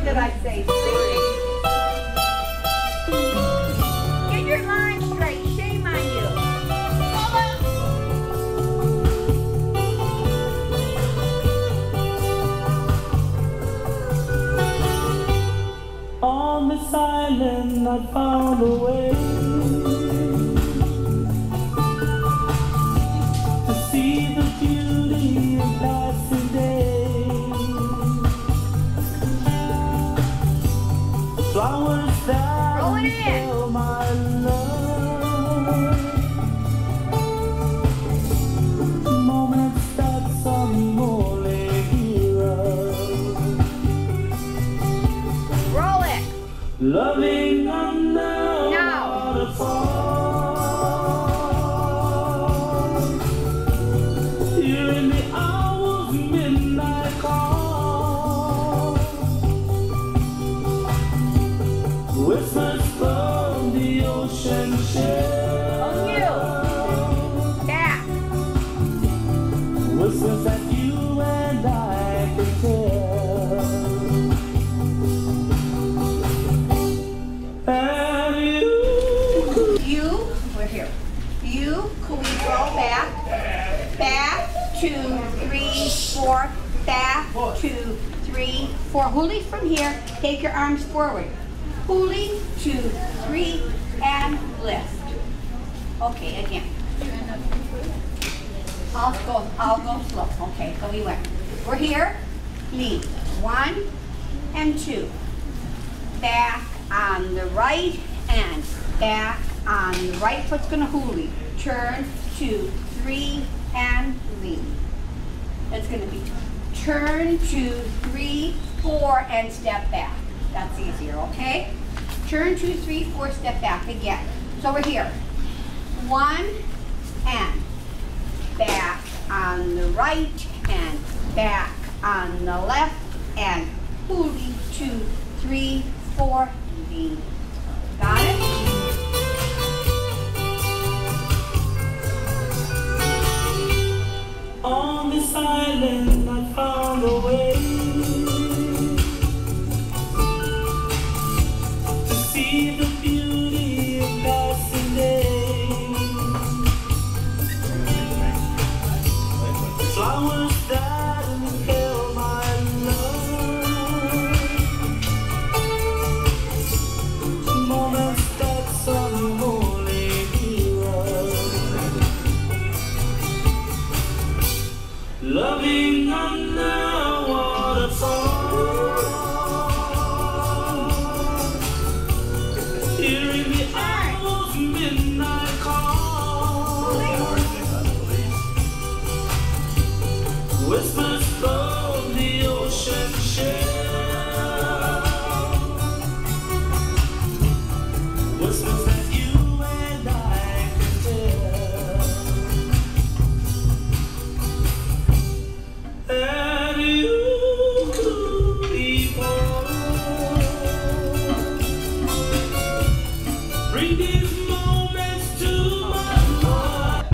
did I say? Get your line straight. Shame on you. On this island I found a way to see the beauty of passing day. Flowers that tell my love, moments that some only hear of. Roll it. Loving under waterfall, hearing the owl's midnight call, whispers from the ocean shell. On you. Back. Whispers that you and I can tell. We're here. You, can we roll back? Back, 2, 3, 4. Back, 2, 3, 4. Huli from here. Take your arms forward. Huli, 2, 3, and lift. Okay, again. I'll go slow. Okay, so we went. We're here. Lean. 1 and 2. Back on the right and back on the right foot's gonna huli. Turn, 2, 3, and lean. It's gonna be turn, 2, 3, 4, and step back. That's easier, okay? Turn, 2, 3, 4, step back again. So we're here. 1 and back on the right and back on the left and huli, 2, 3, 4, lean. Got it? On this island I found a way to see the beauty of passing day. Flowers that impel my love, moments that some only hear of. Loving under waterfall, hearing the owl's midnight call, whispers from the ocean shell, whispers that you and I can tell. And you people bring these moments to my heart.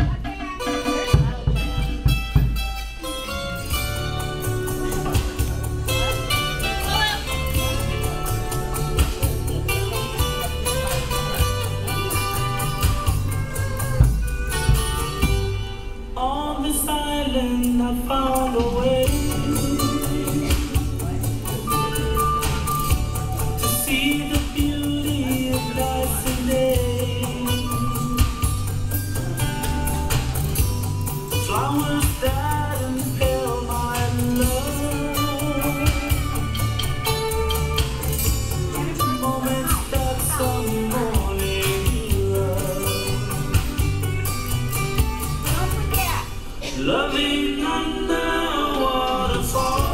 On this island I found a way to see the beauty of passing day. Flowers that impel my love, moments that some only hear of. Don't forget. Loving under waterfall,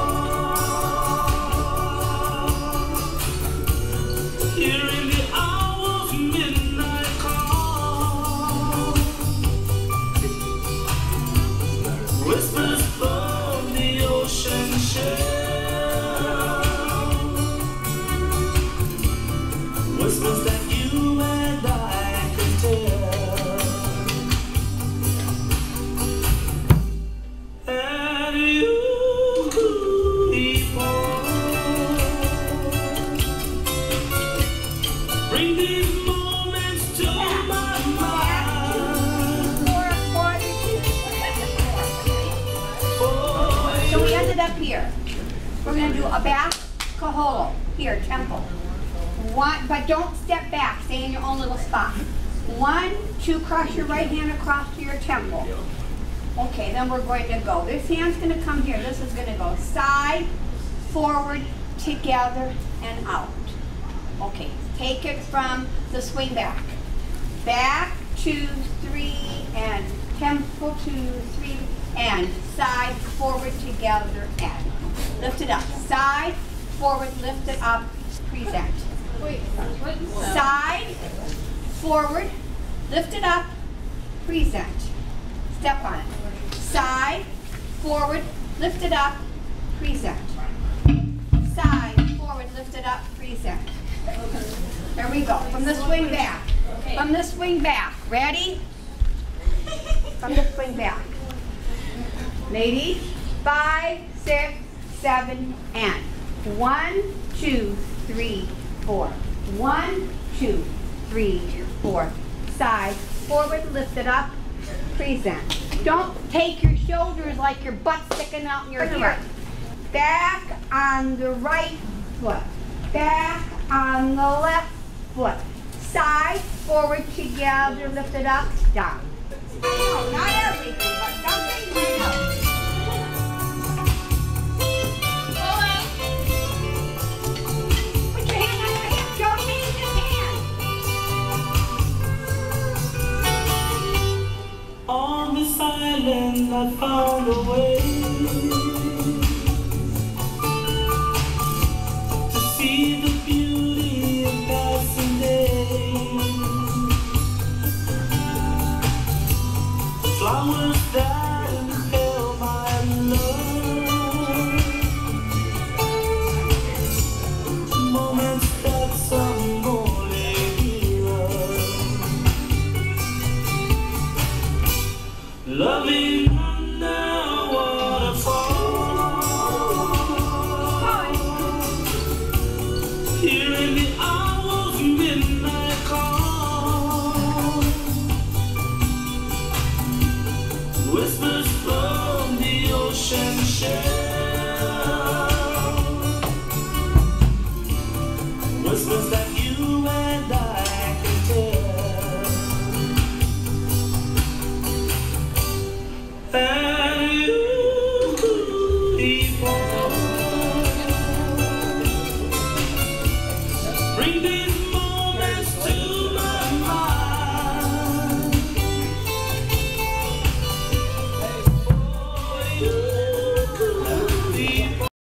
gonna do a back kaholo. Here, temple. One, but don't step back. Stay in your own little spot. 1, 2, cross your right hand across to your temple. Okay, then we're going to go. This hand's gonna come here. This is gonna go side, forward, together, and out. Okay, take it from the swing back. Back, 2, 3, and temple, 2, 3, and side, forward, together, and lift it up. Side, forward, lift it up, present. Side, forward, lift it up, present. Step on it. Side, forward, lift it up, present. Side, forward, lift it up, present. There we go. From the swing back. From the swing back. Ready? From the swing back. Ladies, 5, 6, 7, and 1, 2, 3, 4. 1, 2, 3, 4. Side, forward, lift it up, present. Don't take your shoulders like your butt sticking out in your ear. Back on the right foot. Back on the left foot. Side, forward, together, lift it up, down. No, not everything, but something we know. Put your hand on your hip. Don't change his hand. On this island I found a way to see the beauty of passing days. Flowers that impel my love, moments that some only hear of. Loving under a waterfall, hearing the owl's midnight call, whispers from the ocean shell, whispers that you and I can tell. And you, people, bring these